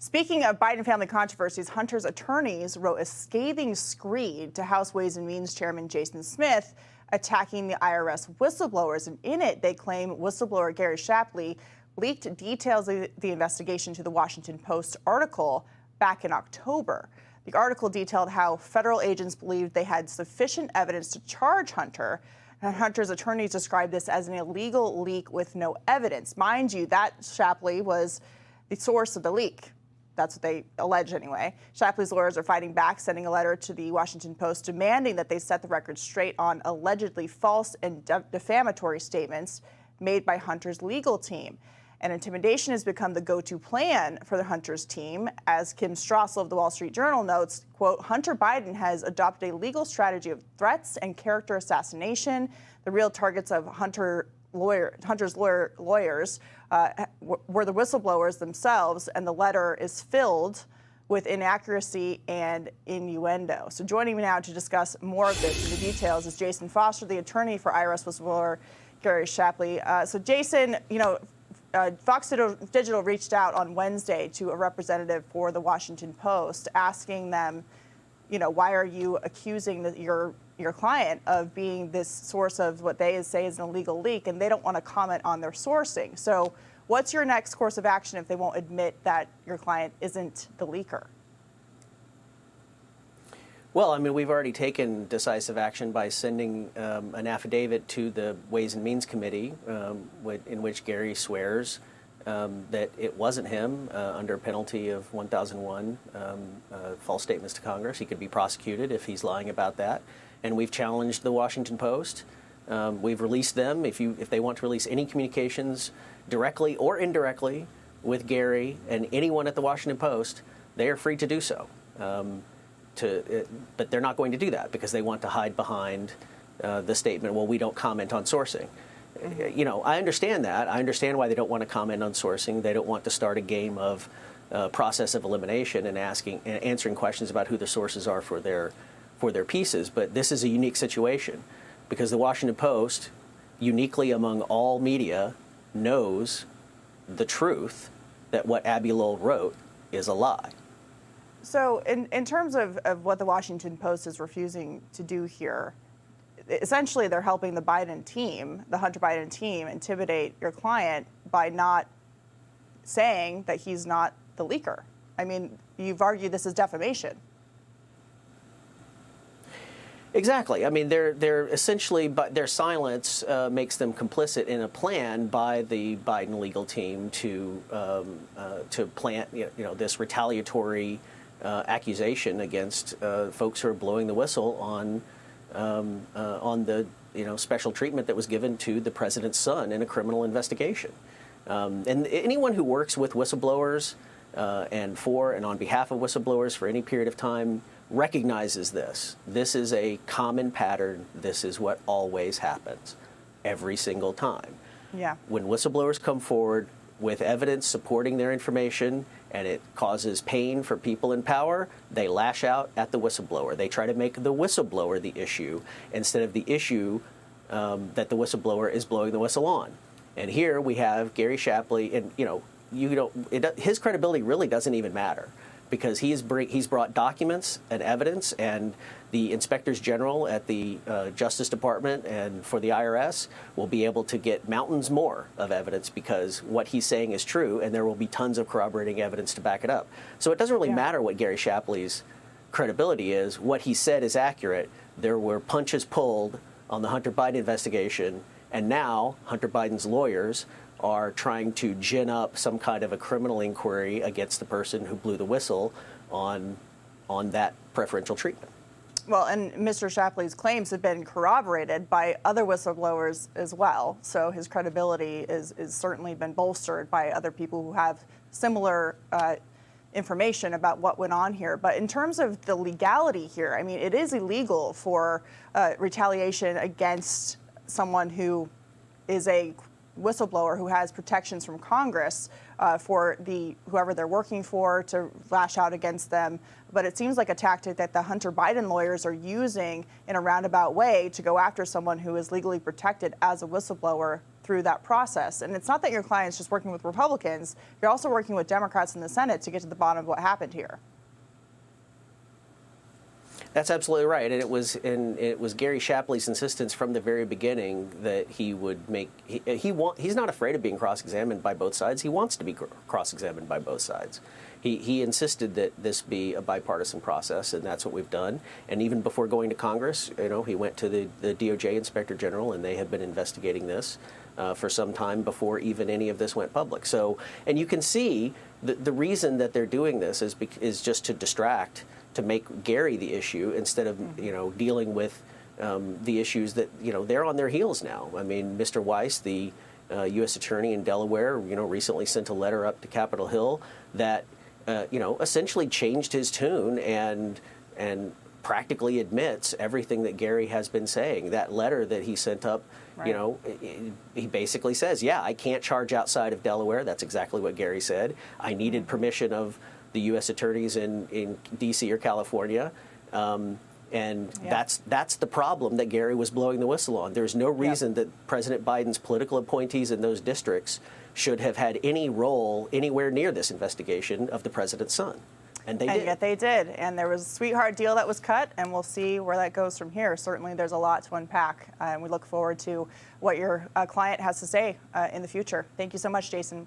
Speaking of Biden family controversies, Hunter's attorneys wrote a scathing screed to House Ways and Means Chairman Jason Smith attacking the IRS whistleblowers. And in it, they claim whistleblower Gary Shapley leaked details of the investigation to the Washington Post article back in October. The article detailed how federal agents believed they had sufficient evidence to charge Hunter. And Hunter's attorneys described this as an illegal leak with no evidence. Mind you, that Shapley was the source of the leak. That's what they allege anyway. Shapley's lawyers are fighting back, sending a letter to the Washington Post demanding that they set the record straight on allegedly false and defamatory statements made by Hunter's legal team. And intimidation has become the go-to plan for the Hunter's team. As Kim Strassel of the Wall Street Journal notes, quote, Hunter Biden has adopted a legal strategy of threats and character assassination. The real targets of Hunter's lawyers were the whistleblowers themselves, and the letter is filled with inaccuracy and innuendo. So joining me now to discuss more of this and the details is Jason Foster, the attorney for IRS whistleblower Gary Shapley. So Jason, Fox Digital reached out on Wednesday to a representative for the Washington Post, asking them, why are you accusing your client of being this source of what they say is an illegal leak, and they don't want to comment on their sourcing. So what's your next course of action if they won't admit that your client isn't the leaker? Well, I mean, we've already taken decisive action by sending an affidavit to the Ways and Means Committee in which Gary swears that it wasn't him under penalty of 1001 false statements to Congress. He could be prosecuted if he's lying about that. And we've challenged the Washington Post. We've released them. If they want to release any communications directly or indirectly with Gary and anyone at the Washington Post, they are free to do so. But they're not going to do that because they want to hide behind the statement, well, we don't comment on sourcing. I understand that. I understand why they don't want to comment on sourcing. They don't want to start a game of process of elimination and answering questions about who the sources are for their pieces. But this is a unique situation because the Washington Post, uniquely among all media, knows the truth that what Abbe Lowell wrote is a lie. So in terms of what the Washington Post is refusing to do here, essentially they're helping the Biden team, the Hunter Biden team, intimidate your client by not saying that he's not the leaker. I mean, you've argued this is defamation. Exactly. I mean, they're essentially, but their silence makes them complicit in a plan by the Biden legal team to plant, this retaliatory accusation against folks who are blowing the whistle on the special treatment that was given to the president's son in a criminal investigation. And anyone who works with whistleblowers and for and on behalf of whistleblowers for any period of time recognizes this. This is a common pattern. This is what always happens every single time. Yeah. When whistleblowers come forward with evidence supporting their information and it causes pain for people in power, they lash out at the whistleblower. They try to make the whistleblower the issue instead of the issue that the whistleblower is blowing the whistle on. And here we have Gary Shapley, and his credibility really doesn't even matter because he's brought documents and evidence, and the inspectors general at the Justice Department and for the IRS will be able to get mountains more of evidence because what he's saying is true, and there will be tons of corroborating evidence to back it up. So it doesn't really matter what Gary Shapley's credibility is. What he said is accurate. There were punches pulled on the Hunter Biden investigation, and now Hunter Biden's lawyers are trying to gin up some kind of a criminal inquiry against the person who blew the whistle on that preferential treatment. Well, and Mr. Shapley's claims have been corroborated by other whistleblowers as well. So his credibility is certainly been bolstered by other people who have similar information about what went on here. But in terms of the legality here, I mean, it is illegal for retaliation against someone who is a whistleblower who has protections from Congress for whoever they're working for to lash out against them. But it seems like a tactic that the Hunter Biden lawyers are using in a roundabout way to go after someone who is legally protected as a whistleblower through that process. And it's not that your client's just working with Republicans. You're also working with Democrats in the Senate to get to the bottom of what happened here. That's absolutely right, and it was Gary Shapley's insistence from the very beginning that he would make he's not afraid of being cross-examined by both sides. He wants to be cross-examined by both sides. He insisted that this be a bipartisan process, and that's what we've done. And even before going to Congress, he went to the DOJ Inspector General, and they had been investigating this for some time before even any of this went public. So, and you can see the reason that they're doing this is just to distract, to make Gary the issue instead of dealing with the issues that they're on their heels now. I mean, Mr. Weiss, the U.S. Attorney in Delaware, recently sent a letter up to Capitol Hill that essentially changed his tune and practically admits everything that Gary has been saying. That letter that he sent up, right. He basically says, yeah, I can't charge outside of Delaware. That's exactly what Gary said. I needed permission of the U.S. attorneys in D.C. or California. That's the problem that Gary was blowing the whistle on. There's no reason that President Biden's political appointees in those districts should have had any role anywhere near this investigation of the president's son. And they did. And yet they did. And there was a sweetheart deal that was cut, and we'll see where that goes from here. Certainly there's a lot to unpack, and we look forward to what your client has to say in the future. Thank you so much, Jason.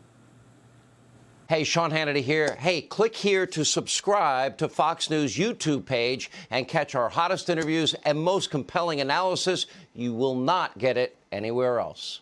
Hey, Sean Hannity here. Hey, click here to subscribe to Fox News YouTube page and catch our hottest interviews and most compelling analysis. You will not get it anywhere else.